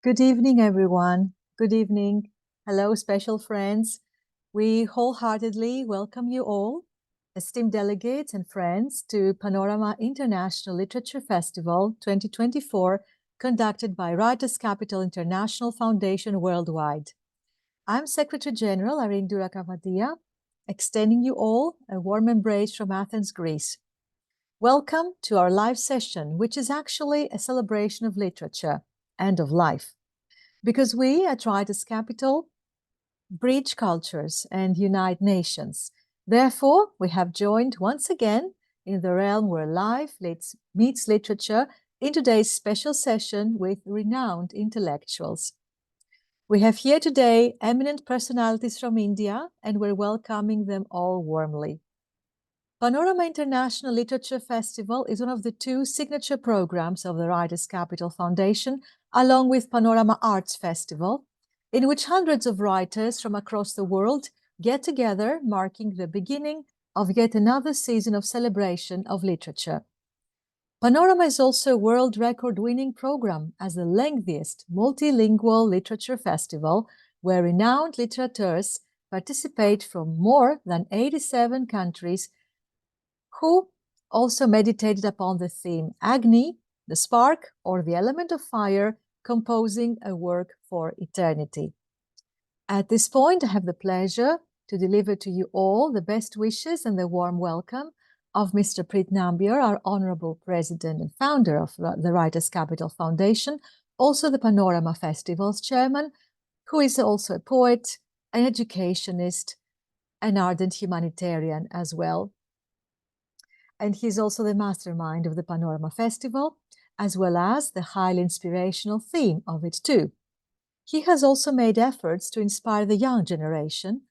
Good evening, everyone. Good evening. Hello, special friends. We wholeheartedly welcome you all, esteemed delegates and friends, to Panorama International Literature Festival 2024, conducted by Writers' Capital International Foundation worldwide. I'm Secretary General Irene Doura Kavadia, extending you all a warm embrace from Athens, Greece. Welcome to our live session, which is actually a celebration of literature and of life. Because we at Writers' Capital bridge cultures and unite nations. Therefore, we have joined once again in the realm where life meets literature in today's special session with renowned intellectuals. We have here today eminent personalities from India, and we're welcoming them all warmly. Panorama International Literature Festival is one of the two signature programs of the Writers' Capital Foundation, along with Panorama Arts Festival, in which hundreds of writers from across the world get together, marking the beginning of yet another season of celebration of literature. Panorama is also a world record-winning program as the lengthiest multilingual literature festival, where renowned literateurs participate from more than 87 countries who also meditated upon the theme Agni, the spark or the element of fire, composing a work for eternity. At this point, I have the pleasure to deliver to you all the best wishes and the warm welcome of Mr. Preet Nambiar, our Honorable President and founder of the Writers' Capital Foundation, also the Panorama Festival's chairman, who is also a poet, an educationist, an ardent humanitarian as well. And he's also the mastermind of the Panorama Festival, as well as the highly inspirational theme of it too. He has also made efforts to inspire the young generation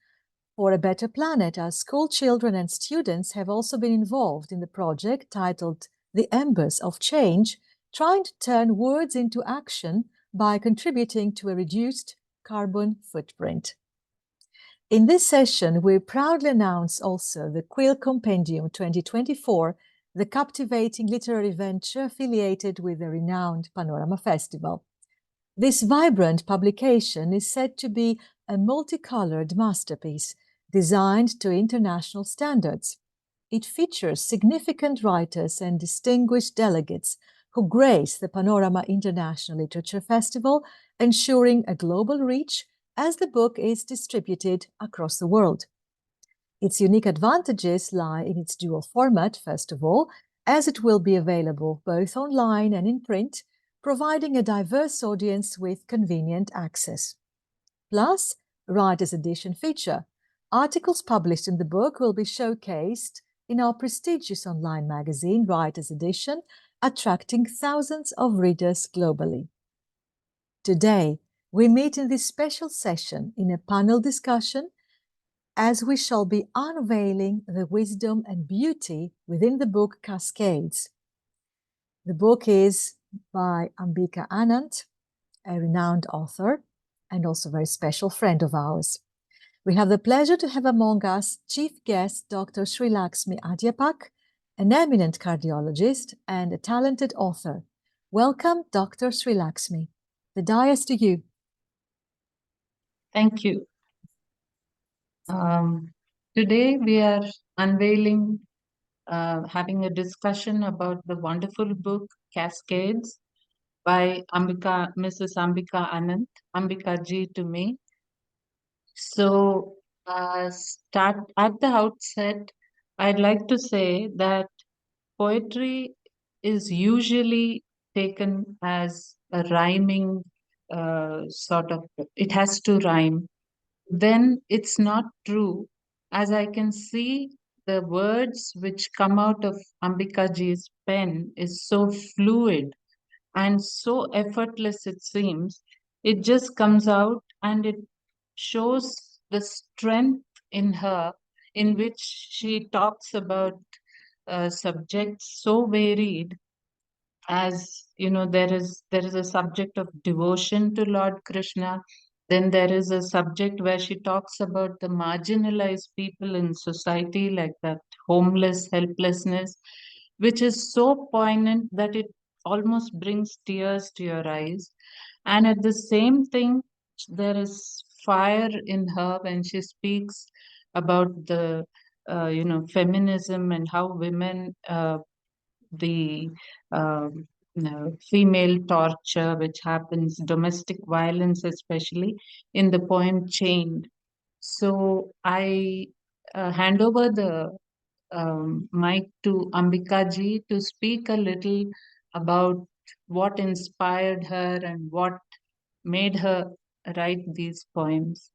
for a better planet, as school children and students have also been involved in the project titled The Embers of Change, trying to turn words into action by contributing to a reduced carbon footprint. In this session, we proudly announce also the Quill Compendium 2024, the captivating literary venture affiliated with the renowned Panorama Festival. This vibrant publication is said to be a multicolored masterpiece designed to international standards. It features significant writers and distinguished delegates who grace the Panorama International Literature Festival, ensuring a global reach as the book is distributed across the world. Its unique advantages lie in its dual format, first of all, as it will be available both online and in print, providing a diverse audience with convenient access. Plus, Writer's Edition feature. Articles published in the book will be showcased in our prestigious online magazine, Writer's Edition, attracting thousands of readers globally. Today, we meet in this special session in a panel discussion as we shall be unveiling the wisdom and beauty within the book Cascades. The book is by Ambika Ananth, a renowned author and also a very special friend of ours. We have the pleasure to have among us chief guest Dr. Srilakshmi Adhyapak, an eminent cardiologist and a talented author. Welcome, Dr. Srilakshmi. The dais to you. Thank you. Today we are unveiling, having a discussion about the wonderful book Cascades by Mrs. Ambika Ananth, Ambika ji to me. So start at the outset, I'd like to say that poetry is usually taken as a rhyming it has to rhyme. Then it's not true. As I can see, the words which come out of Ambika ji's pen is so fluid and so effortless, it seems. It just comes out and it shows the strength in her, in which she talks about subjects so varied. As you know, there is a subject of devotion to Lord Krishna. Then there is a subject where she talks about the marginalized people in society, like that homeless helplessness, which is so poignant that it almost brings tears to your eyes. And at the same thing, there is fire in her when she speaks about the feminism and how women the female torture which happens, domestic violence especially, in the poem Chained. So I hand over the mic to Ambika ji to speak a little about what inspired her and what made her write these poems.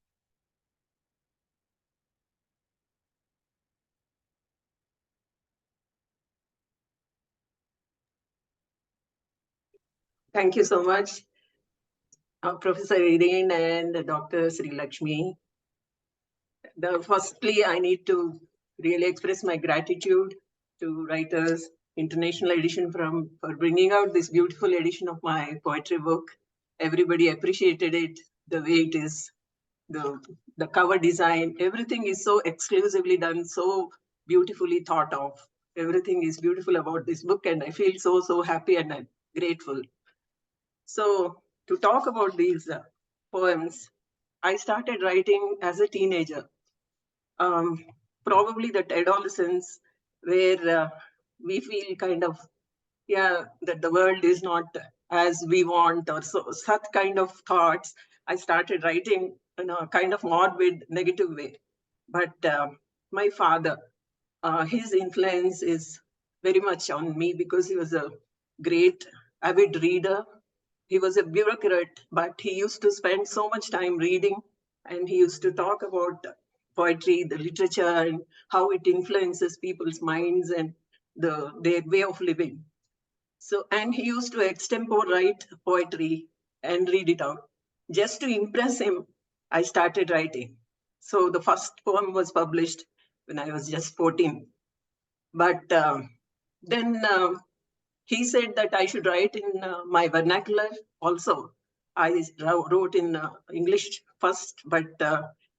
Thank you so much, Professor Irene and Dr. Srilakshmi. Firstly, I need to really express my gratitude to Writers International Edition for bringing out this beautiful edition of my poetry book. Everybody appreciated it the way it is, the cover design, everything is so exclusively done, so beautifully thought of. Everything is beautiful about this book, and I feel so happy and I'm grateful. So to talk about these poems, I started writing as a teenager. Probably that adolescence where we feel kind of, that the world is not as we want, or so such kind of thoughts. I started writing in a kind of morbid, negative way. But my father, his influence is very much on me because he was a great avid reader. He was a bureaucrat, but he used to spend so much time reading, and he used to talk about poetry, the literature, and how it influences people's minds and their way of living. So, and he used to extempore write poetry and read it out. Just to impress him, I started writing. So the first poem was published when I was just 14. But then he said that I should write in my vernacular also. I wrote in English first, but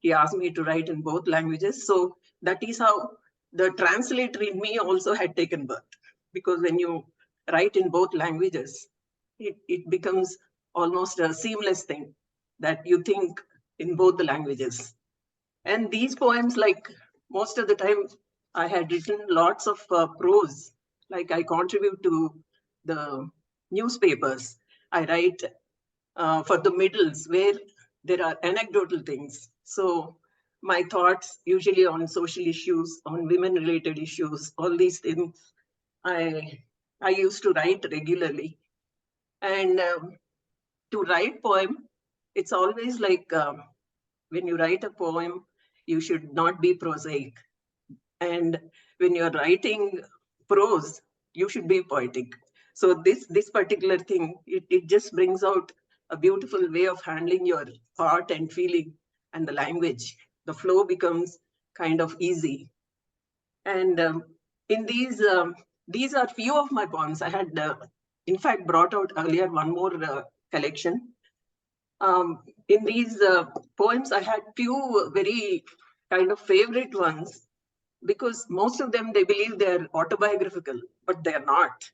he asked me to write in both languages. So that is how the translator in me also had taken birth. Because when you write in both languages, it becomes almost a seamless thing that you think in both the languages. And these poems, like most of the time, I had written lots of prose, like I contribute to the newspapers. I write for the middles where there are anecdotal things. So my thoughts usually on social issues, on women-related issues, all these things, I used to write regularly. And to write poem, it's always like when you write a poem, you should not be prosaic. And when you're writing prose, you should be poetic. So this particular thing, it just brings out a beautiful way of handling your thought and feeling and the language. The flow becomes kind of easy. And in these are few of my poems. I had, in fact, brought out earlier one more collection. In these poems, I had few very kind of favorite ones, because most of them, they believe they're autobiographical, but they're not,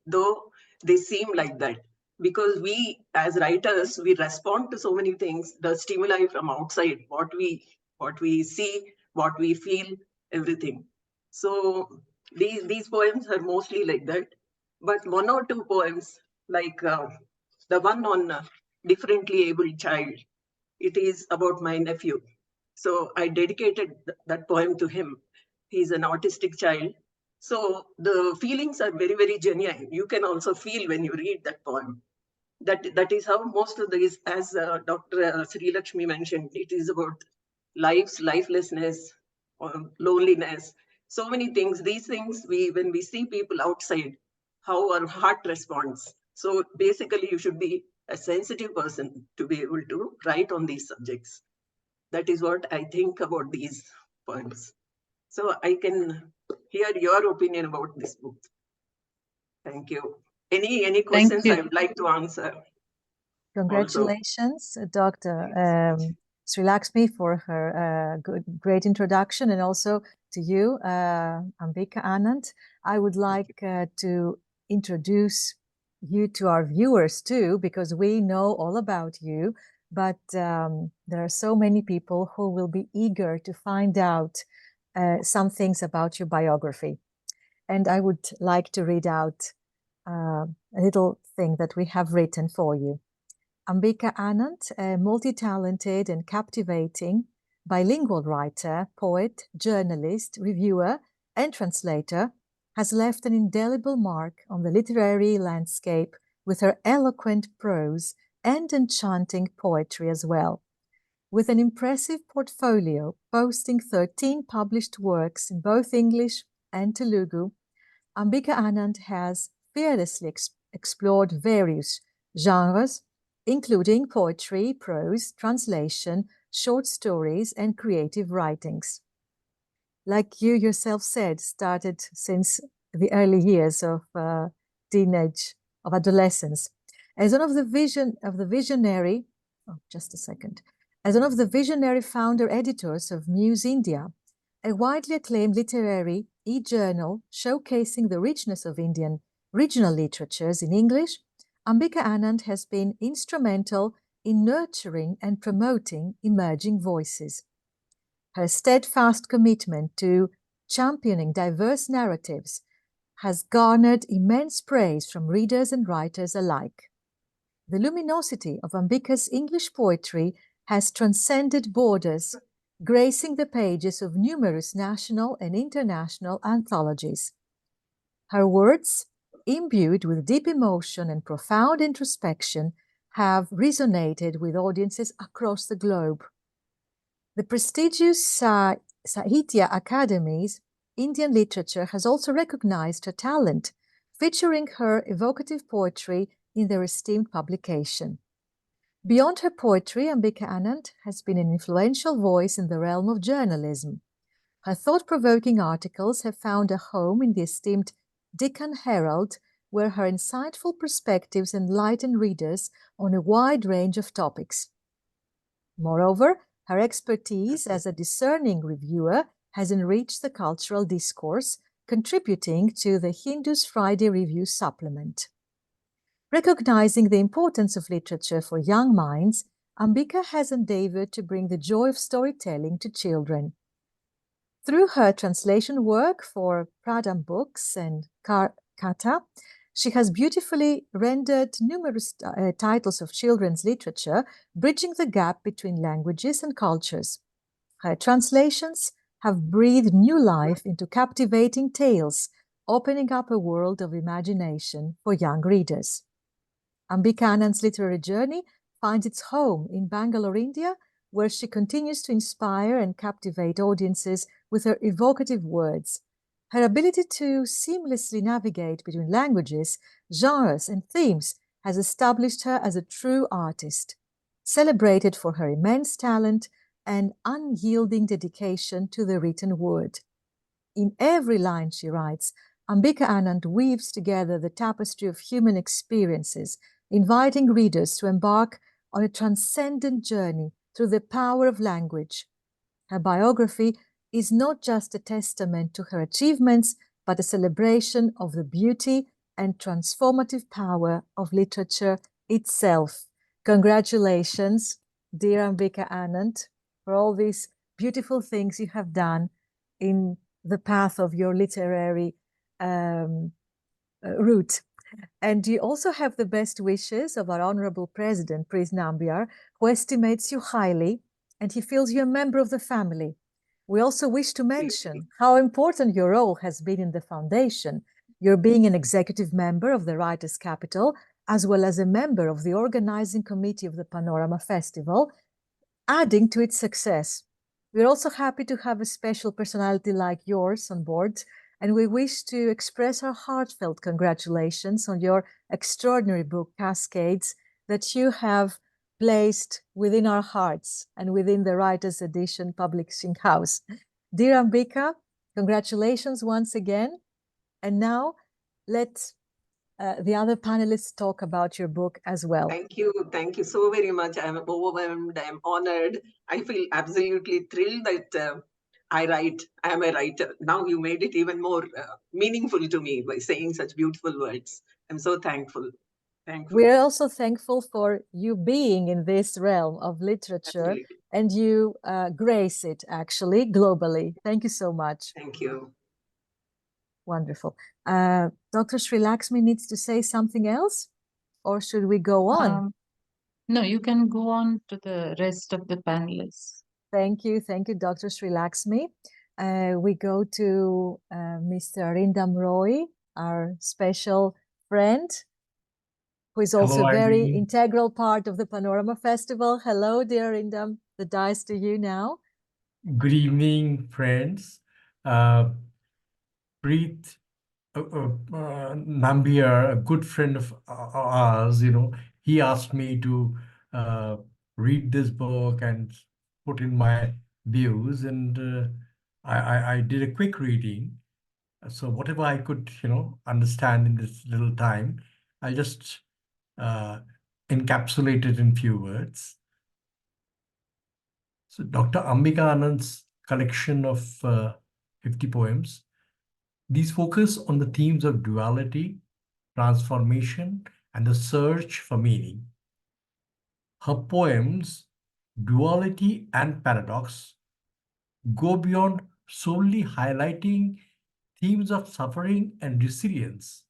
though they seem like that. Because we, as writers, we respond to so many things, the stimuli from outside, what we see, what we feel, everything. So these poems are mostly like that. But one or two poems, like the one on differently abled child, it is about my nephew. So I dedicated that poem to him. He's an autistic child. So the feelings are very genuine. You can also feel when you read that poem. That is how most of these, as Dr. Srilakshmi mentioned, it is about lifelessness, loneliness, so many things. These things, when we see people outside, how our heart responds. So basically, you should be a sensitive person to be able to write on these subjects. That is what I think about these poems. So I can hear your opinion about this book. Thank you. Any questions I would like to answer? Congratulations, Dr. Srilakshmi, for her great introduction, and also to you, Ambika Ananth. I would like to introduce you to our viewers too, because we know all about you, but there are so many people who will be eager to find out some things about your biography. And I would like to read out a little thing that we have written for you. Ambika Ananth, a multi-talented and captivating bilingual writer, poet, journalist, reviewer, and translator, has left an indelible mark on the literary landscape with her eloquent prose and enchanting poetry as well. With an impressive portfolio boasting 13 published works in both English and Telugu, Ambika Ananth has fearlessly explored various genres, including poetry, prose, translation, short stories, and creative writings. Like you yourself said, started since the early years of teenage, of adolescence. As one of the visionary, as one of the visionary founder editors of Muse India, a widely acclaimed literary e-journal showcasing the richness of Indian regional literatures in English, Ambika Ananth has been instrumental in nurturing and promoting emerging voices. Her steadfast commitment to championing diverse narratives has garnered immense praise from readers and writers alike. The luminosity of Ambika's English poetry has transcended borders, gracing the pages of numerous national and international anthologies. Her words, imbued with deep emotion and profound introspection, have resonated with audiences across the globe. The prestigious Sahitya Academy's Indian literature has also recognized her talent, featuring her evocative poetry in their esteemed publication. Beyond her poetry, Ambika Ananth has been an influential voice in the realm of journalism. Her thought-provoking articles have found a home in the esteemed Deccan Herald, where her insightful perspectives enlighten readers on a wide range of topics. Moreover, her expertise as a discerning reviewer has enriched the cultural discourse, contributing to the Hindu's Friday Review supplement. Recognizing the importance of literature for young minds, Ambika has endeavored to bring the joy of storytelling to children. Through her translation work for Pradham Books and Kata, she has beautifully rendered numerous titles of children's literature, bridging the gap between languages and cultures. Her translations have breathed new life into captivating tales, opening up a world of imagination for young readers. Ambika Ananth's literary journey finds its home in Bangalore, India, where she continues to inspire and captivate audiences with her evocative words. Her ability to seamlessly navigate between languages, genres, and themes has established her as a true artist, celebrated for her immense talent and unyielding dedication to the written word. In every line she writes, Ambika Ananth weaves together the tapestry of human experiences, inviting readers to embark on a transcendent journey through the power of language. Her biography is not just a testament to her achievements, but a celebration of the beauty and transformative power of literature itself. Congratulations, dear Ambika Ananth, for all these beautiful things you have done in the path of your literary route. And you also have the best wishes of our Honorable President, Prince Nambiar, who estimates you highly, and he feels you a member of the family. We also wish to mention how important your role has been in the foundation. You're being an executive member of the Writers' Capital, as well as a member of the organizing committee of the Panorama Festival, adding to its success. We're also happy to have a special personality like yours on board, and we wish to express our heartfelt congratulations on your extraordinary book, Cascades, that you have placed within our hearts and within the Writers' Edition Publishing House. Dear Ambika, congratulations once again. And now let the other panelists talk about your book as well. Thank you so very much. I'm overwhelmed, I'm honored. I feel absolutely thrilled that I am a writer. Now you made it even more meaningful to me by saying such beautiful words. I'm so thankful. Thankful. We're also thankful for you being in this realm of literature. Absolutely. And you grace it actually globally. Thank you so much. Thank you. Wonderful. Dr. Srilakshmi needs to say something else, or should we go on? No, you can go on to the rest of the panelists. Thank you, Dr. Srilakshmi. We go to Mr. Arindam Roy, our special friend, who is also Hello, a very Irene. integral part of the Panorama Festival. Hello, dear Arindam. The dice to you now. Good evening, friends. Preet Nambiar, a good friend of ours, he asked me to read this book and put in my views, and I did a quick reading. So whatever I could, understand in this little time, I'll just encapsulate it in few words. So Dr. Ambika Ananth's collection of 50 poems, these focus on the themes of duality, transformation, and the search for meaning. Her poems, Duality and Paradox, go beyond solely highlighting themes of suffering and resilience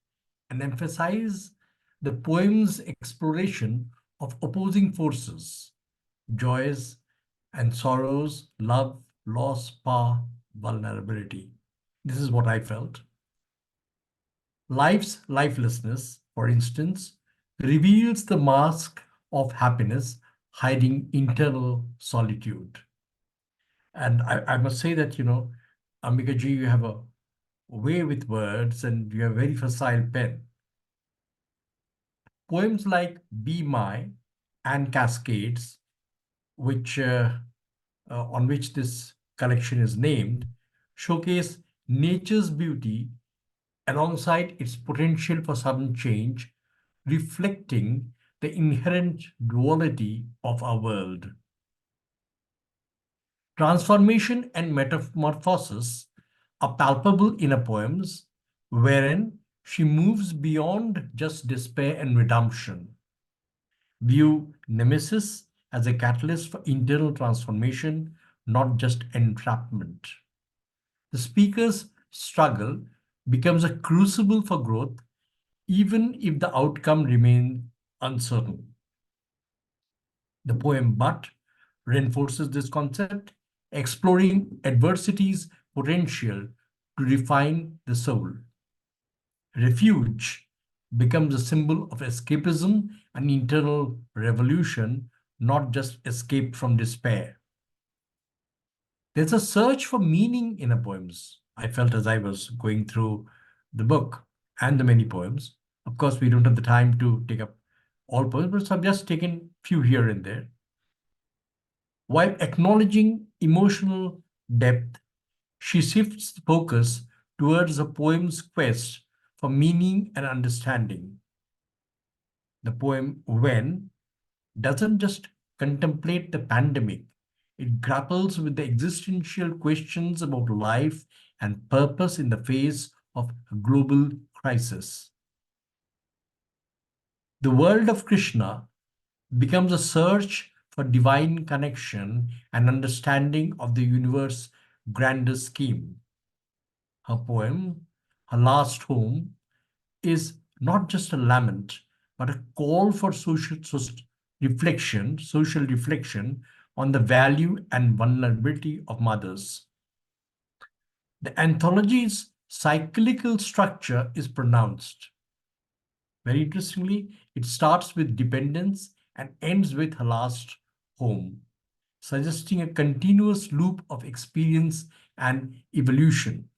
and emphasize the poem's exploration of opposing forces, joys and sorrows, love, loss, power, vulnerability. This is what I felt. Life's lifelessness, for instance, reveals the mask of happiness hiding internal solitude. And I must say that, Ambika ji, you have a way with words and you have a very facile pen. Poems like Be My and Cascades, which on which this collection is named, showcase nature's beauty alongside its potential for sudden change, reflecting the inherent duality of our world. Transformation and metamorphosis are palpable in her poems, wherein she moves beyond just despair and redemption. View Nemesis as a catalyst for internal transformation, not just entrapment. The speaker's struggle becomes a crucible for growth, even if the outcome remains uncertain. The poem But reinforces this concept, exploring adversity's potential to refine the soul. Refuge becomes a symbol of escapism and internal revolution, not just escape from despair. There's a search for meaning in her poems, I felt as I was going through the book and the many poems. Of course, we don't have the time to take up all poems, but so I've just taken few here and there. While acknowledging emotional depth, she shifts the focus towards the poem's quest for meaning and understanding. The poem When doesn't just contemplate the pandemic, it grapples with the existential questions about life and purpose in the face of a global crisis. The world of Krishna becomes a search for divine connection and understanding of the universe's grander scheme. Her poem, Her Last Home, is not just a lament, but a call for social reflection on the value and vulnerability of mothers. The anthology's cyclical structure is pronounced. Very interestingly, it starts with dependence and ends with Her Last Home, suggesting a continuous loop of experience and evolution.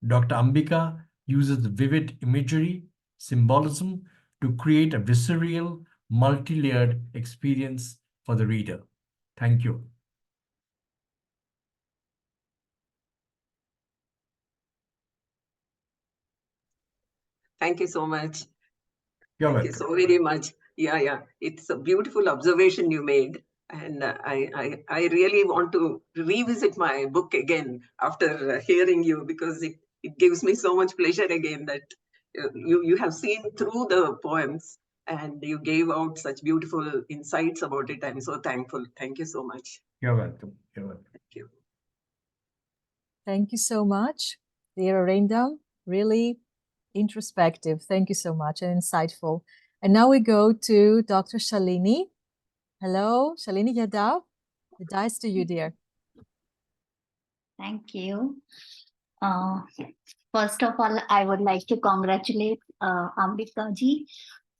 Dr. Ambika uses vivid imagery, symbolism to create a visceral, multi-layered experience for the reader. Thank you. Thank you so much. You're Thank welcome. you so very much. Yeah. It's a beautiful observation you made. And I really want to revisit my book again after hearing you, because it gives me so much pleasure again that you have seen through the poems, and you gave out such beautiful insights about it. I'm so thankful. Thank you so much. You're welcome. You're welcome. Thank you. Thank you so much, dear Arindam. Really introspective. Thank you so much and insightful. And now we go to Dr. Shalini. Hello, Shalini Yadav. The dice to you, dear. Thank you. First of all, I would like to congratulate Ambika ji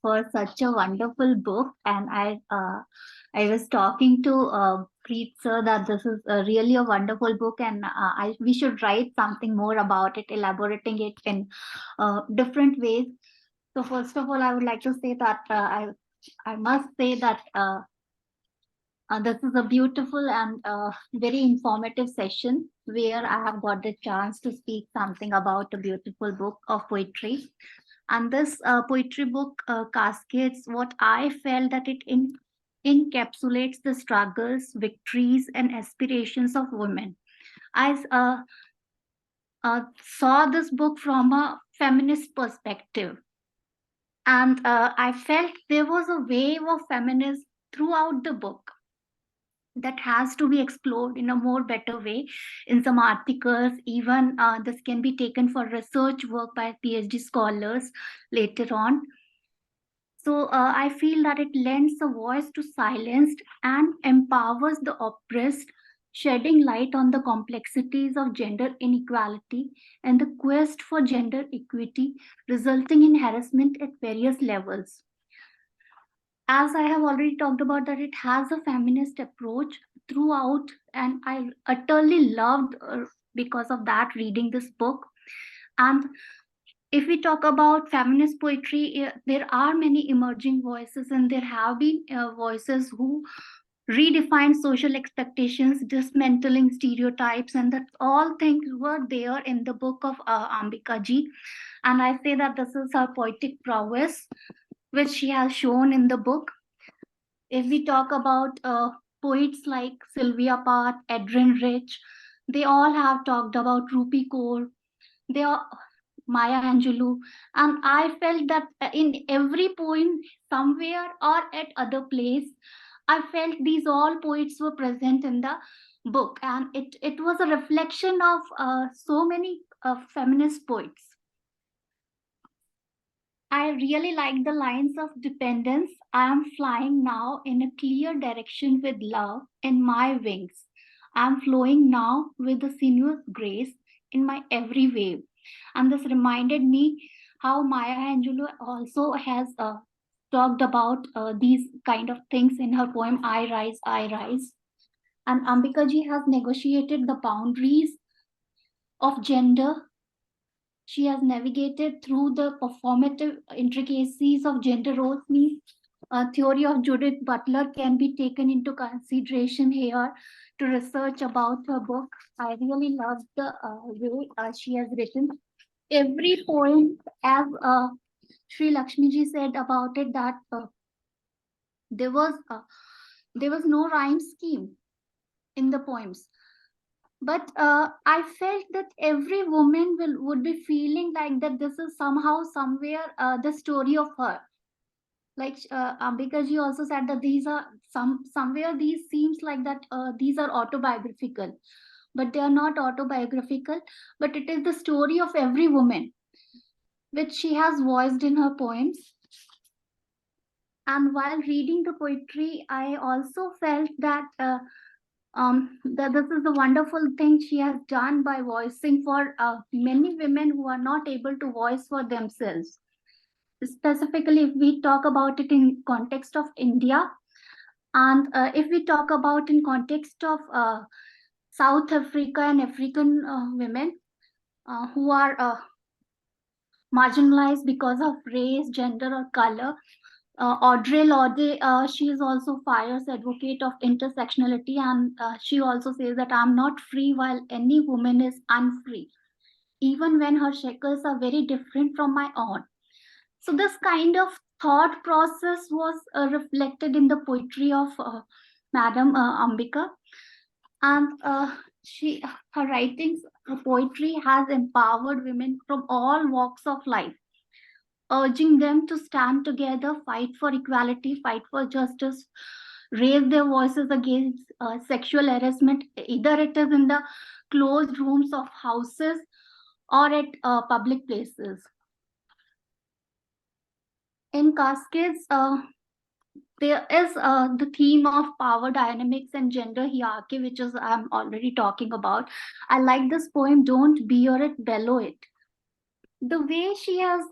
for such a wonderful book. And I was talking to Preet sir that this is really a wonderful book, and we should write something more about it, elaborating it in different ways. So first of all, I would like to say that I must say that this is a beautiful and very informative session where I have got the chance to speak something about a beautiful book of poetry. And this poetry book, Cascades, what I felt that it encapsulates the struggles, victories, and aspirations of women. I saw this book from a feminist perspective. And I felt there was a wave of feminism throughout the book that has to be explored in a more better way in some articles. Even this can be taken for research work by PhD scholars later on. So I feel that it lends a voice to silenced and empowers the oppressed, shedding light on the complexities of gender inequality and the quest for gender equity, resulting in harassment at various levels. As I have already talked about, that it has a feminist approach throughout, and I utterly loved because of that reading this book. And if we talk about feminist poetry, there are many emerging voices, and there have been voices who redefine social expectations, dismantling stereotypes, and that all things were there in the book of Ambika ji. And I say that this is her poetic prowess, which she has shown in the book. If we talk about poets like Sylvia Plath, Adrienne Rich, they all have talked about Rupi Kaur, they are Maya Angelou, and I felt that in every poem, somewhere or at other place, I felt these all poets were present in the book, and it was a reflection of so many feminist poets. I really like the lines of dependence. I am flying now in a clear direction with love in my wings. I am flowing now with a sinuous grace in my every wave. And this reminded me how Maya Angelou also has talked about these kind of things in her poem, I Rise, I Rise. And Ambika ji has negotiated the boundaries of gender. She has navigated through the performative intricacies of gender roles. Theory of Judith Butler can be taken into consideration here to research about her book. I really love the way she has written. Every poem, as Srilakshmi ji said about it, that there was no rhyme scheme in the poems. But I felt that every woman would be feeling like that this is somehow, somewhere, the story of her. Like Ambika ji also said that these are somewhere these seems like that these are autobiographical, but they are not autobiographical. But it is the story of every woman, which she has voiced in her poems. And while reading the poetry, I also felt that. That this is the wonderful thing she has done by voicing for many women who are not able to voice for themselves. Specifically, if we talk about it in context of India, and if we talk about in context of South Africa and African women who are marginalized because of race, gender, or color. Audre Lorde, she is also fierce advocate of intersectionality, and she also says that I'm not free while any woman is unfree, even when her shackles are very different from my own. So this kind of thought process was reflected in the poetry of Madam Ambika, and her writings, her poetry has empowered women from all walks of life. urging them to stand together, fight for equality, fight for justice, raise their voices against sexual harassment, either it is in the closed rooms of houses or at public places. In Cascades, there is the theme of power dynamics and gender hierarchy, which is I'm already talking about. I like this poem, Don't Bear It, Bellow It. The way she has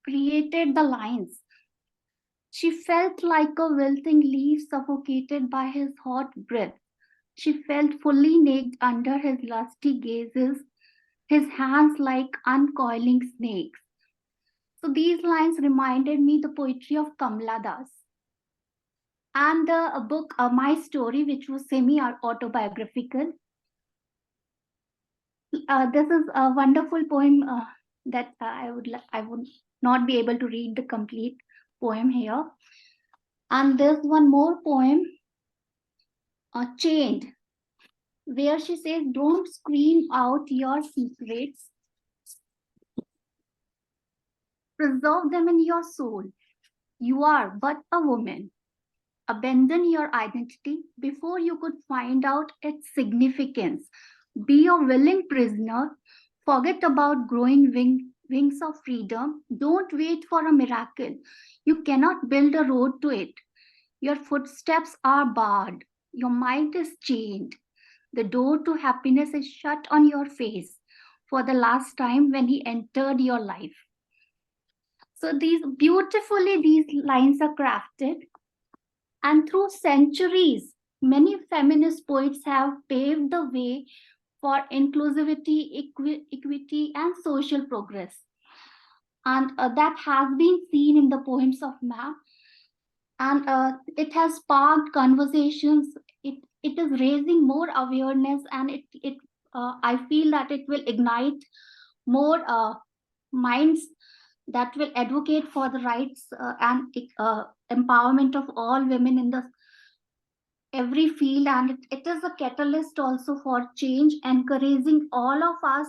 created the lines. She felt like a wilting leaf suffocated by his hot breath. She felt fully naked under his lusty gazes, his hands like uncoiling snakes. So these lines reminded me the poetry of Kamala Das. And the book My Story, which was semi-autobiographical. This is a wonderful poem that I would not be able to read the complete poem here. And there's one more poem, Chained, where she says, don't scream out your secrets. Preserve them in your soul. You are but a woman. Abandon your identity before you could find out its significance. Be a willing prisoner. Forget about growing wings of freedom. Don't wait for a miracle. You cannot build a road to it. Your footsteps are barred. Your mind is chained. The door to happiness is shut on your face for the last time when he entered your life. So these lines are crafted. And through centuries, many feminist poets have paved the way for inclusivity, equity, and social progress. And that has been seen in the poems of Ma. And it has sparked conversations. It is raising more awareness, and I feel that it will ignite more minds that will advocate for the rights and empowerment of all women in every field. And it is a catalyst also for change, encouraging all of us.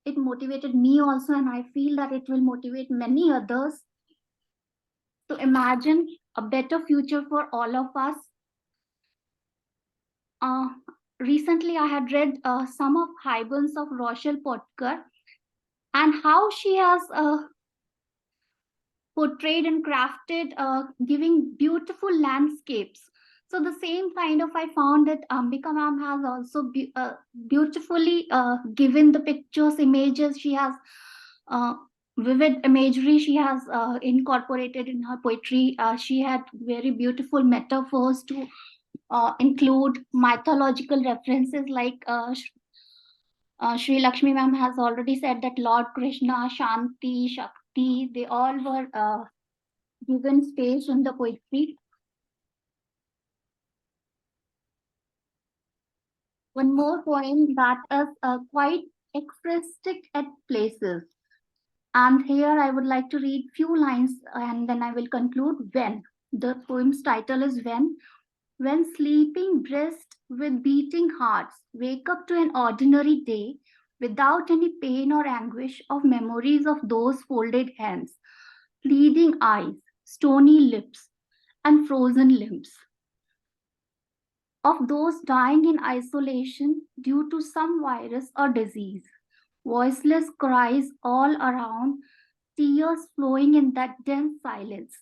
It motivated me also, and I feel that it will motivate many others to imagine a better future for all of us. Recently, I had read some of Hibern's of Rochelle Potker, and how she has portrayed and crafted, giving beautiful landscapes. So the same kind of, I found that Ambika ma'am has also beautifully given the pictures, images. She has vivid imagery she has incorporated in her poetry. She had very beautiful metaphors to include mythological references, like Srilakshmi ma'am has already said that Lord Krishna, Shanti, Shakti, they all were given space in the poetry. One more poem that is quite expressive at places. And here I would like to read few lines and then I will conclude. When. The poem's title is When. When sleeping breast with beating hearts wake up to an ordinary day without any pain or anguish of memories of those folded hands, pleading eyes, stony lips, and frozen limbs. Of those dying in isolation due to some virus or disease. Voiceless cries all around, tears flowing in that dense silence.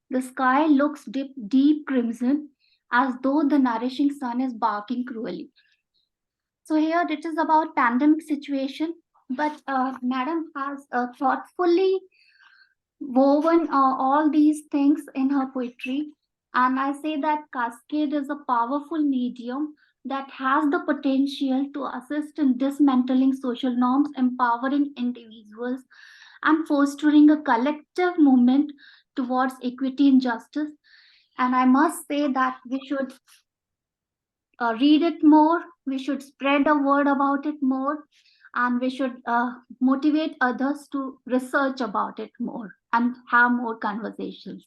The sky looks deep crimson, as though the nourishing sun is barking cruelly. So here it is about pandemic situation, but Madam has thoughtfully woven all these things in her poetry. And I say that Cascade is a powerful medium that has the potential to assist in dismantling social norms, empowering individuals, and fostering a collective movement towards equity and justice. And I must say that we should read it more, we should spread a word about it more, and we should motivate others to research about it more and have more conversations.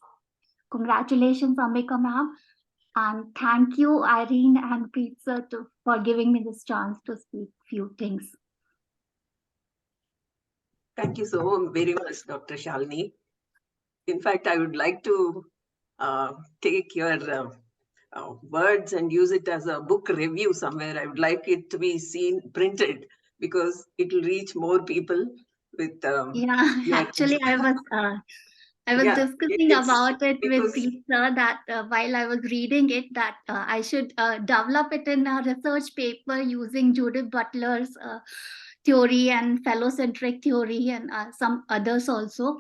Congratulations, Ambika ma'am, and thank you, Irene and Pizza, for giving me this chance to speak few things. Thank you so very much, Dr. Shalini. In fact, I would like to take your words and use it as a book review somewhere. I would like it to be seen, printed, because it will reach more people with Yeah, your actually, I was yeah, discussing it's about it with because Preet sir that while I was reading it, that I should develop it in a research paper using Judith Butler's theory and fellow-centric theory and some others also,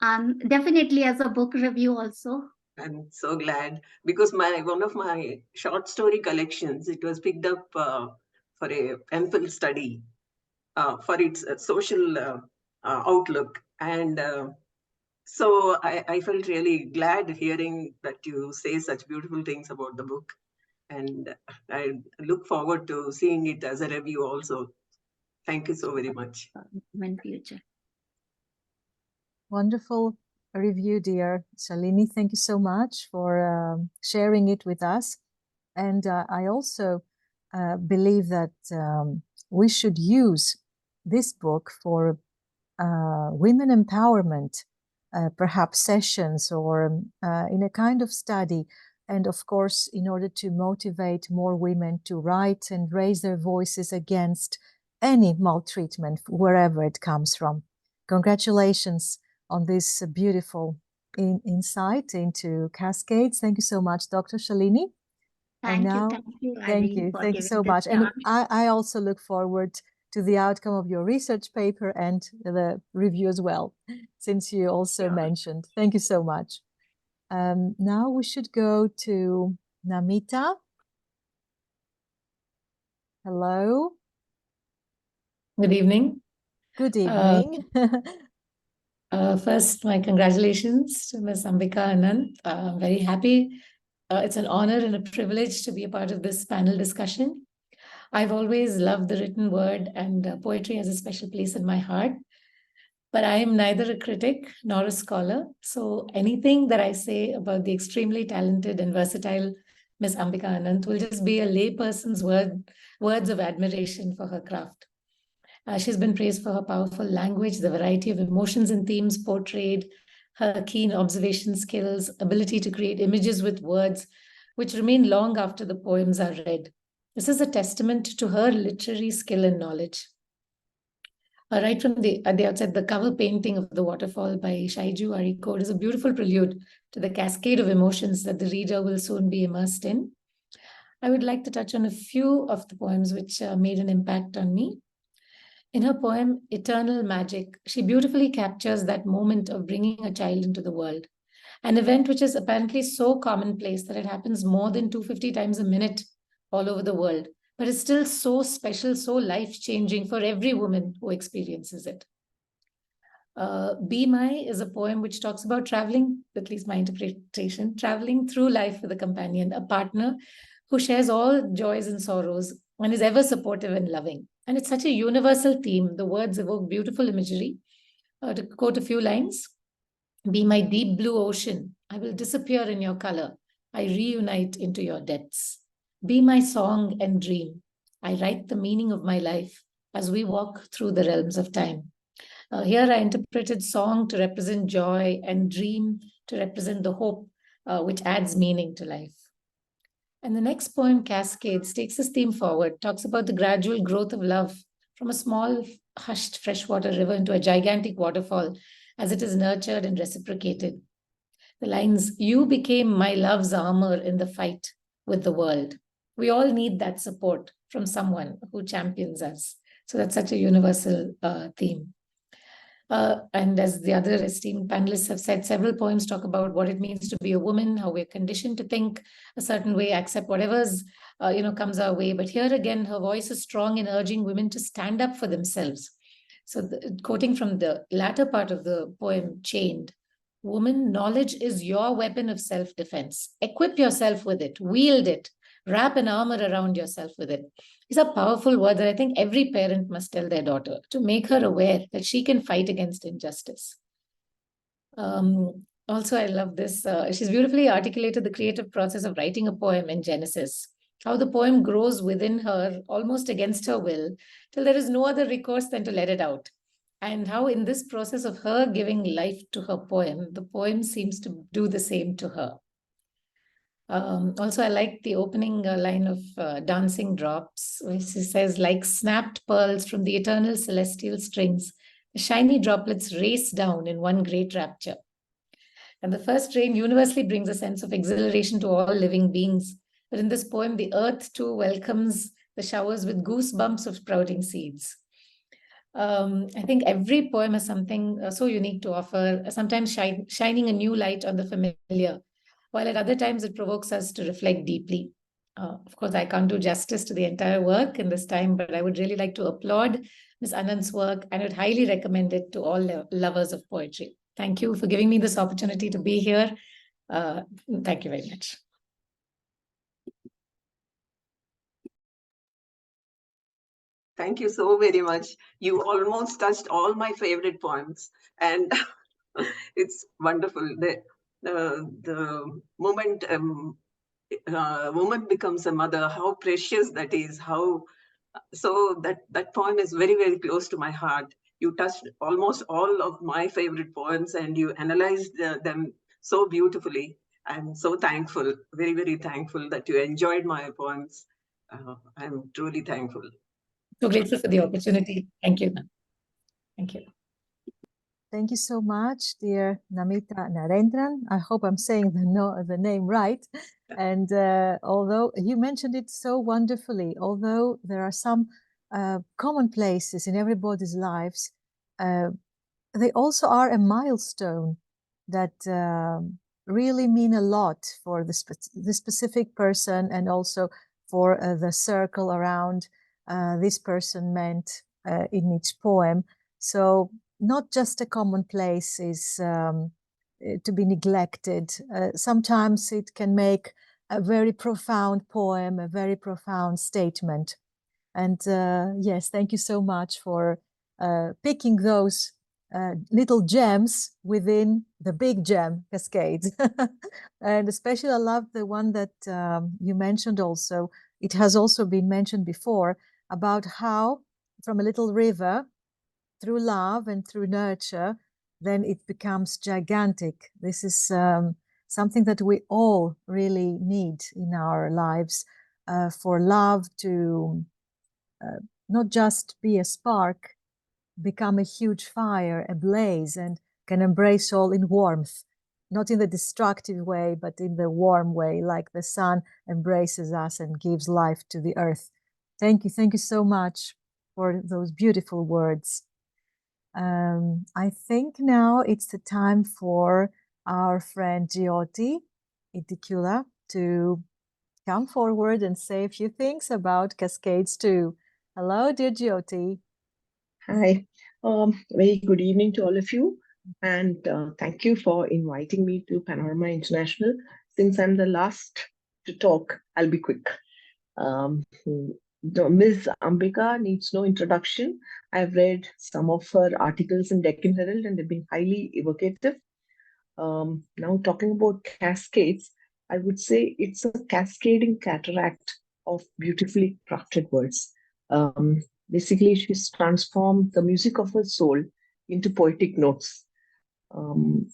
and definitely as a book review also. I'm so glad, because one of my short story collections, it was picked up for a MPhil study for its social outlook, and so I felt really glad hearing that you say such beautiful things about the book, and I look forward to seeing it as a review also. Thank you so very much. In future. Wonderful review, dear Shalini. Thank you so much for sharing it with us. And I also believe that we should use this book for women empowerment, perhaps sessions or in a kind of study. And of course, in order to motivate more women to write and raise their voices against any maltreatment, wherever it comes from. Congratulations on this beautiful insight into Cascades. Thank you so much, Dr. Shalini. Thank you, thank Irene, you, for thank you giving so this much. And chance. I also look forward to the outcome of your research paper and the review as well, since you also mentioned. Thank you so much. Now we should go to Namitha. Hello. Good evening. Good evening. First, my congratulations to Ms. Ambika Ananth. I'm very happy. It's an honor and a privilege to be a part of this panel discussion. I've always loved the written word, and poetry has a special place in my heart. But I am neither a critic nor a scholar. So anything that I say about the extremely talented and versatile Ms. Ambika Ananth will just be a layperson's words of admiration for her craft. She's been praised for her powerful language, the variety of emotions and themes portrayed, her keen observation skills, ability to create images with words, which remain long after the poems are read. This is a testament to her literary skill and knowledge. Right from at the outset, the cover painting of The Waterfall by Shaiju Arikode is a beautiful prelude to the cascade of emotions that the reader will soon be immersed in. I would like to touch on a few of the poems which made an impact on me. In her poem, Eternal Magic, she beautifully captures that moment of bringing a child into the world, an event which is apparently so commonplace that it happens more than 250 times a minute all over the world, but is still so special, so life-changing for every woman who experiences it. Be My is a poem which talks about traveling, at least my interpretation, traveling through life with a companion, a partner who shares all joys and sorrows and is ever supportive and loving. And it's such a universal theme. The words evoke beautiful imagery. To quote a few lines, be my deep blue ocean. I will disappear in your color. I reunite into your depths. Be my song and dream. I write the meaning of my life as we walk through the realms of time. Here I interpreted song to represent joy and dream to represent the hope, which adds meaning to life. And the next poem, Cascades, takes this theme forward, talks about the gradual growth of love from a small, hushed freshwater river into a gigantic waterfall as it is nurtured and reciprocated. The lines, you became my love's armor in the fight with the world. We all need that support from someone who champions us. So that's such a universal theme. And as the other esteemed panelists have said, several poems talk about what it means to be a woman, how we're conditioned to think a certain way, accept whatever's comes our way. But here again, her voice is strong in urging women to stand up for themselves. So quoting from the latter part of the poem, Chained, woman, knowledge is your weapon of self-defense. Equip yourself with it, wield it, wrap an armor around yourself with it. These are powerful words that I think every parent must tell their daughter to make her aware that she can fight against injustice. Also, I love this. She's beautifully articulated the creative process of writing a poem in Genesis, how the poem grows within her almost against her will till there is no other recourse than to let it out. and how in this process of her giving life to her poem, the poem seems to do the same to her. Also, I like the opening line of Dancing Drops, which says, like snapped pearls from the eternal celestial strings, the shiny droplets race down in one great rapture. And the first rain universally brings a sense of exhilaration to all living beings. But in this poem, the earth too welcomes the showers with goosebumps of sprouting seeds. I think every poem has something so unique to offer, sometimes shining a new light on the familiar, while at other times it provokes us to reflect deeply. Of course, I can't do justice to the entire work in this time, but I would really like to applaud Ms. Ananth's work and would highly recommend it to all lovers of poetry. Thank you for giving me this opportunity to be here. Thank you very much. Thank you so very much. You almost touched all my favorite poems, and it's wonderful. The moment woman becomes a mother, how precious that is. So that poem is very, very close to my heart. You touched almost all of my favorite poems, and you analyzed them so beautifully. I'm so thankful, very, very thankful that you enjoyed my poems. I'm truly thankful. So grateful for the opportunity. Thank you. Thank you. Thank you so much, dear Namitha Narendran. I hope I'm saying the name right. And although you mentioned it so wonderfully, although there are some commonplaces in everybody's lives, they also are a milestone that really mean a lot for the specific person, and also for the circle around this person meant in each poem. So not just a commonplace is to be neglected. Sometimes it can make a very profound poem, a very profound statement. And yes, thank you so much for picking those little gems within the big gem, Cascades. And especially I love the one that you mentioned also. It has also been mentioned before about how from a little river, through love and through nurture, then it becomes gigantic. This is something that we all really need in our lives, for love to not just be a spark, become a huge fire, a blaze, and can embrace all in warmth, not in the destructive way, but in the warm way, like the sun embraces us and gives life to the earth. Thank you so much for those beautiful words. I think now it's the time for our friend Jyothi Idiculla to come forward and say a few things about Cascades too. Hello, dear Jyothi. Hi, very good evening to all of you, and thank you for inviting me to Panorama International. Since I'm the last to talk, I'll be quick. Ms. Ambika needs no introduction. I've read some of her articles in Deccan Herald and they've been highly evocative. Now talking about Cascades, I would say it's a cascading cataract of beautifully crafted words. Basically, she's transformed the music of her soul into poetic notes.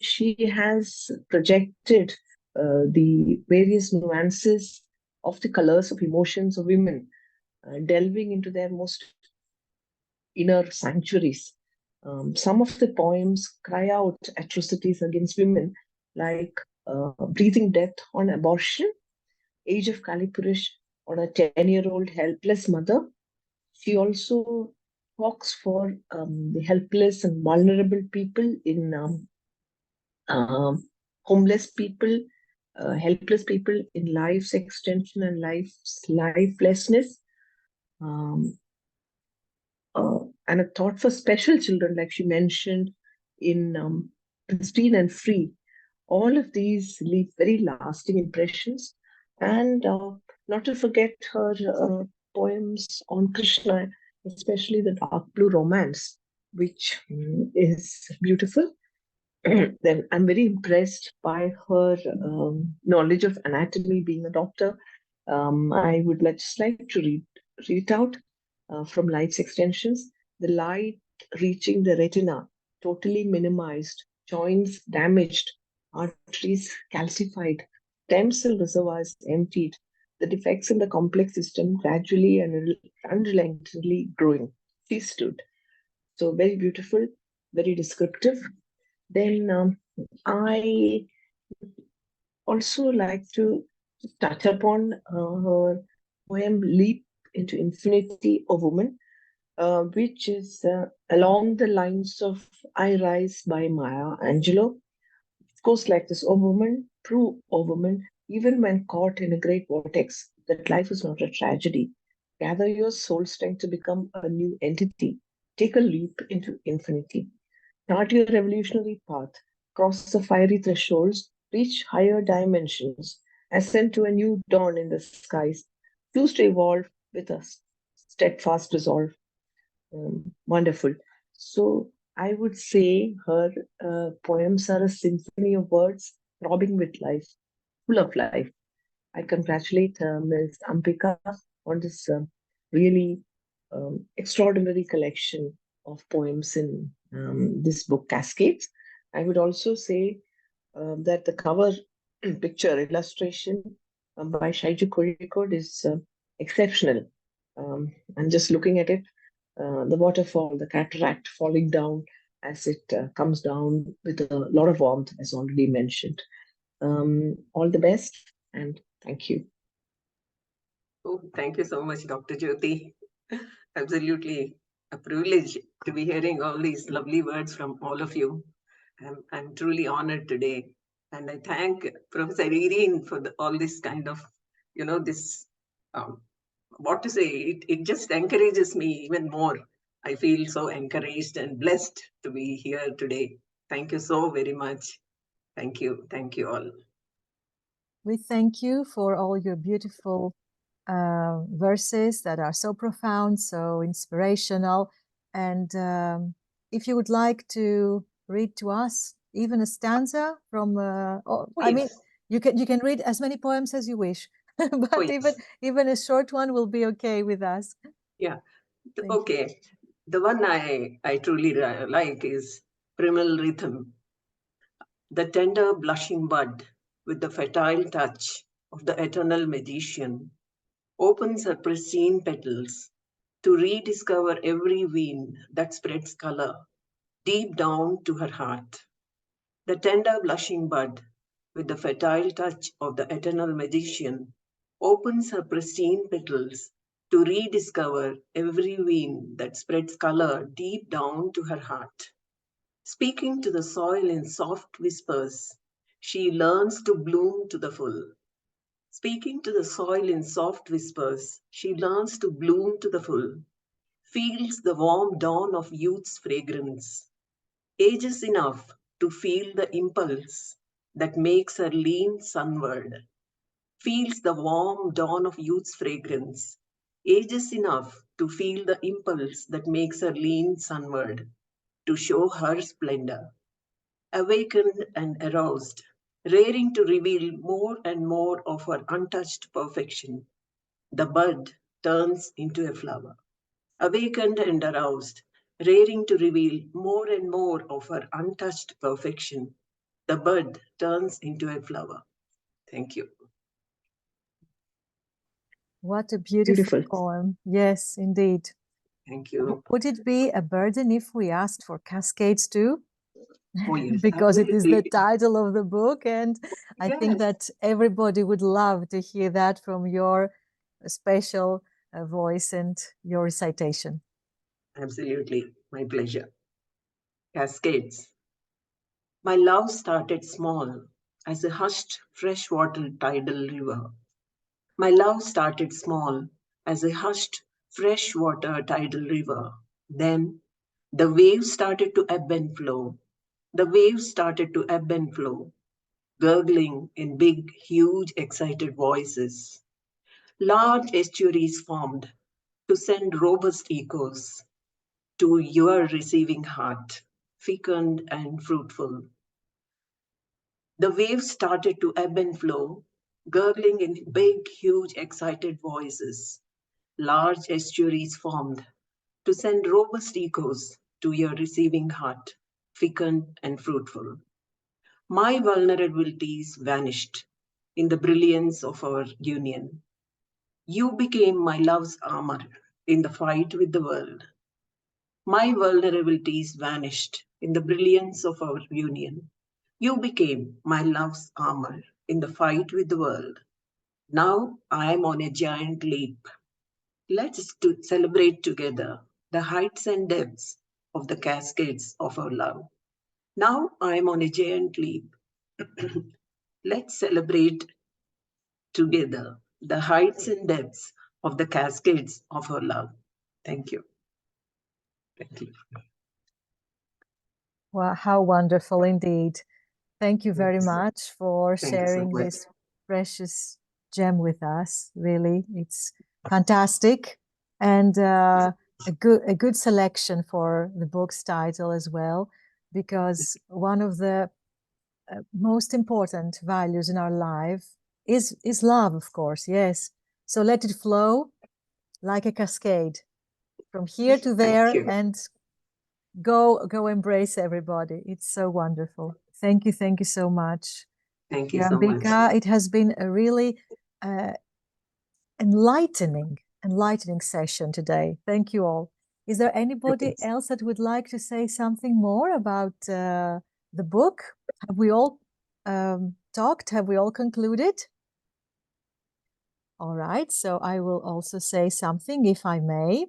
She has projected the various nuances of the colors of emotions of women, delving into their most inner sanctuaries. Some of the poems cry out atrocities against women, like Breathing Death on Abortion, Age of Caliparish on a 10-year-old helpless mother. She also talks for the helpless and vulnerable people in homeless people, helpless people in life's extension and lifelessness. And a thought for special children, like she mentioned in Pristine and Free. All of these leave very lasting impressions. And not to forget her poems on Krishna, especially the Dark Blue Romance, which is beautiful. Then I'm very impressed by her knowledge of anatomy, being a doctor. I would just like to read it out from Life's Extensions. The light reaching the retina, totally minimized, joints damaged, arteries calcified, stem cell reservoirs emptied, the defects in the complex system gradually and unrelentingly growing. She stood. So very beautiful, very descriptive. Then I also like to touch upon her poem Leap into Infinity, a Woman, which is along the lines of I Rise by Maya Angelou. Of course, like this, O woman, true O woman, even when caught in a great vortex, that life is not a tragedy. Gather your soul strength to become a new entity. Take a leap into infinity. Chart your revolutionary path. Cross the fiery thresholds. Reach higher dimensions. Ascend to a new dawn in the skies. Choose to evolve with a steadfast resolve. Wonderful. So I would say her poems are a symphony of words throbbing with life, full of life. I congratulate Ms. Ambika on this really extraordinary collection of poems in this book, Cascades. I would also say that the cover picture illustration by Shaiju Kozhikode is exceptional. I'm just looking at it, the waterfall, the cataract falling down as it comes down with a lot of warmth, as already mentioned. All the best and thank you. Oh, thank you so much, Dr. Jyothi. Absolutely a privilege to be hearing all these lovely words from all of you. I'm truly honored today. And I thank Professor Irene for all this kind of, this, what to say, it just encourages me even more. I feel so encouraged and blessed to be here today. Thank you so very much. Thank you. Thank you all. We thank you for all your beautiful verses that are so profound, so inspirational. And if you would like to read to us even a stanza from, I mean, you can read as many poems as you wish, but even a short one will be okay with us. Yeah. Okay. The one I truly like is Primal Rhythm. The tender blushing bud with the fertile touch of the eternal magician opens her pristine petals to rediscover every vein that spreads color deep down to her heart. The tender blushing bud with the fertile touch of the eternal magician opens her pristine petals to rediscover every vein that spreads color deep down to her heart. Speaking to the soil in soft whispers, she learns to bloom to the full. Speaking to the soil in soft whispers, she learns to bloom to the full, feels the warm dawn of youth's fragrance, ages enough to feel the impulse that makes her lean sunward, feels the warm dawn of youth's fragrance, ages enough to feel the impulse that makes her lean sunward, to show her splendor. Awakened and aroused, raring to reveal more and more of her untouched perfection, the bud turns into a flower. Awakened and aroused, raring to reveal more and more of her untouched perfection, the bud turns into a flower. Thank you. What a beautiful poem. Yes, indeed. Thank you. Would it be a burden if we asked for Cascades too? Oh, yes, because absolutely. it is the title of the book, and I think that everybody would love to hear that from your special voice and your recitation. Absolutely, my pleasure. Cascades. My love started small as a hushed freshwater tidal river. My love started small as a hushed freshwater tidal river. Then the waves started to ebb and flow. The waves started to ebb and flow, gurgling in big, huge, excited voices. Large estuaries formed to send robust echoes to your receiving heart, fecund and fruitful. The waves started to ebb and flow, gurgling in big, huge, excited voices. Large estuaries formed to send robust echoes to your receiving heart, fecund and fruitful. My vulnerabilities vanished in the brilliance of our union. You became my love's armor in the fight with the world. My vulnerabilities vanished in the brilliance of our union. You became my love's armor in the fight with the world. Now I am on a giant leap. Let's celebrate together the heights and depths of the cascades of our love. Now I am on a giant leap. Let's celebrate together the heights and depths of the cascades of our love. Thank you. Thank you. Wow, how wonderful indeed. Thank you very much for sharing this precious gem with us. Really, it's fantastic, and a good selection for the book's title as well, because one of the most important values in our life is love, of course. Yes, so let it flow like a cascade from here to there, and go embrace everybody. It's so wonderful. Thank you so much. Thank you so much. Ambika, it has been a really enlightening session today. Thank you all. Is there anybody else that would like to say something more about the book? Have we all talked? Have we all concluded? All right, so I will also say something, if I may.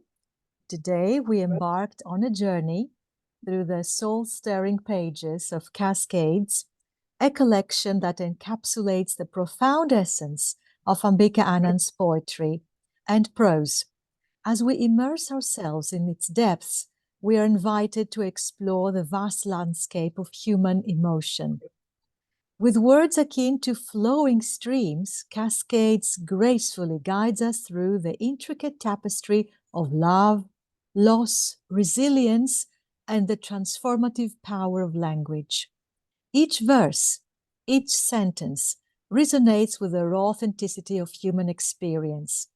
Today we embarked on a journey through the soul-stirring pages of Cascades, a collection that encapsulates the profound essence of Ambika Ananth's poetry and prose. As we immerse ourselves in its depths, we are invited to explore the vast landscape of human emotion. With words akin to flowing streams, Cascades gracefully guides us through the intricate tapestry of love, loss, resilience, and the transformative power of language. Each verse, each sentence resonates with the raw authenticity of human experience.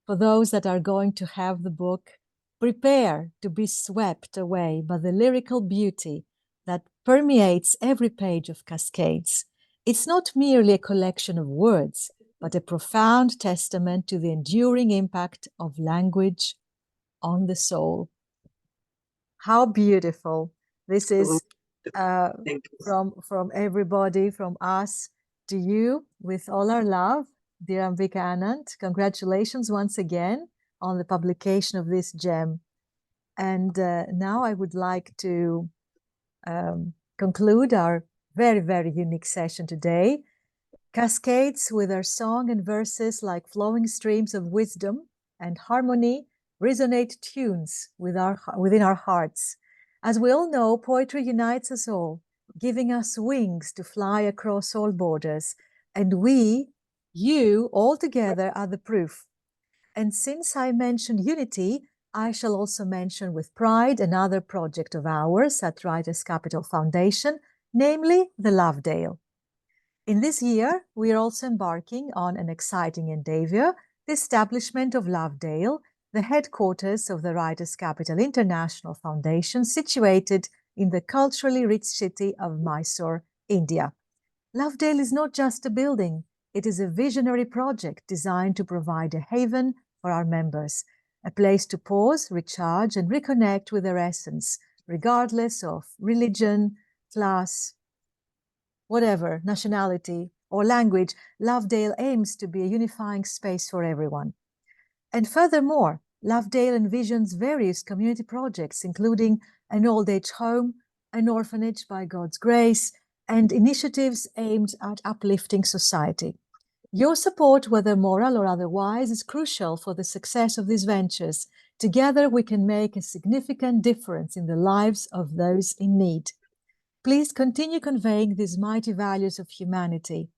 For those that are going to have the book, prepare to be swept away by the lyrical beauty that permeates every page of Cascades. It's not merely a collection of words, but a profound testament to the enduring impact of language on the soul. How beautiful. This is from everybody, from us to you, with all our love. Dear Ambika Ananth, congratulations once again on the publication of this gem. And now I would like to conclude our very, very unique session today. Cascades, with our song and verses like flowing streams of wisdom and harmony, resonate tunes within our hearts. As we all know, poetry unites us all, giving us wings to fly across all borders. And we, you, all together are the proof. And since I mentioned unity, I shall also mention with pride another project of ours at Writers' Capital Foundation, namely the Lovedale. In this year, we are also embarking on an exciting endeavor, the establishment of Lovedale, the headquarters of the Writers' Capital International Foundation, situated in the culturally rich city of Mysore, India. Lovedale is not just a building, it is a visionary project designed to provide a haven for our members, a place to pause, recharge, and reconnect with their essence, regardless of religion, class, whatever, nationality, or language. Lovedale aims to be a unifying space for everyone. And furthermore, Lovedale envisions various community projects, including an old age home, an orphanage by God's grace, and initiatives aimed at uplifting society. Your support, whether moral or otherwise, is crucial for the success of these ventures. Together, we can make a significant difference in the lives of those in need. Please continue conveying these mighty values of humanity.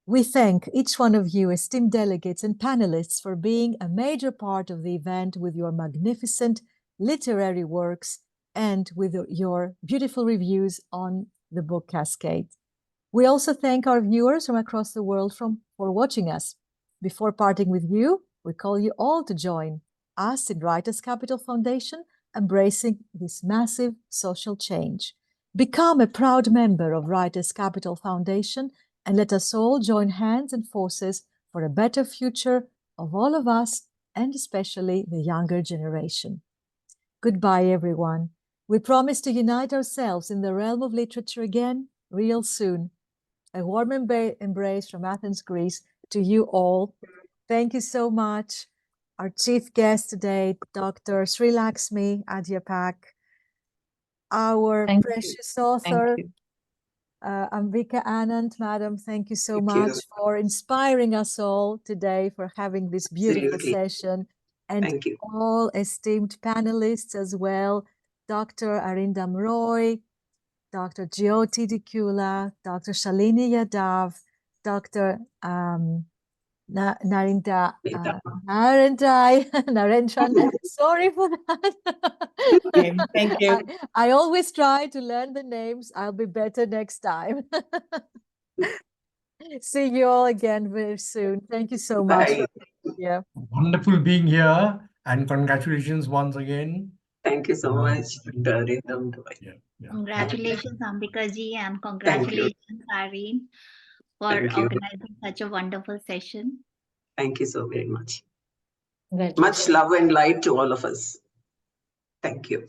We thank each one of you, esteemed delegates and panelists, for being a major part of the event with your magnificent literary works and with your beautiful reviews on the book Cascade. We also thank our viewers from across the world for watching us. Before parting with you, we call you all to join us in Writers' Capital Foundation embracing this massive social change. Become a proud member of Writers Capital Foundation, and let us all join hands and forces for a better future of all of us, and especially the younger generation. Goodbye, everyone. We promise to unite ourselves in the realm of literature again real soon. A warm embrace from Athens, Greece to you all. Thank you so much. Our chief guest today, Dr. Srilakshmi Adhyapak, our precious author, Ambika Ananth. Madam, thank you so much for inspiring us all today, for having this beautiful session. And all esteemed panelists as well, Dr. Arindam Roy, Dr. Jyothi Idiculla, Dr. Shalini Yadav, Dr. Narendran. Sorry for that. Thank you. I always try to learn the names. I'll be better next time. See you all again very soon. Thank you so much. Yeah. Wonderful being here, and congratulations once again. Thank you so much, Dr. Arindam Roy. Congratulations, Ambika ji, and congratulations, Irene, for organizing such a wonderful session. Thank you so very much. Much love and light to all of us. Thank you.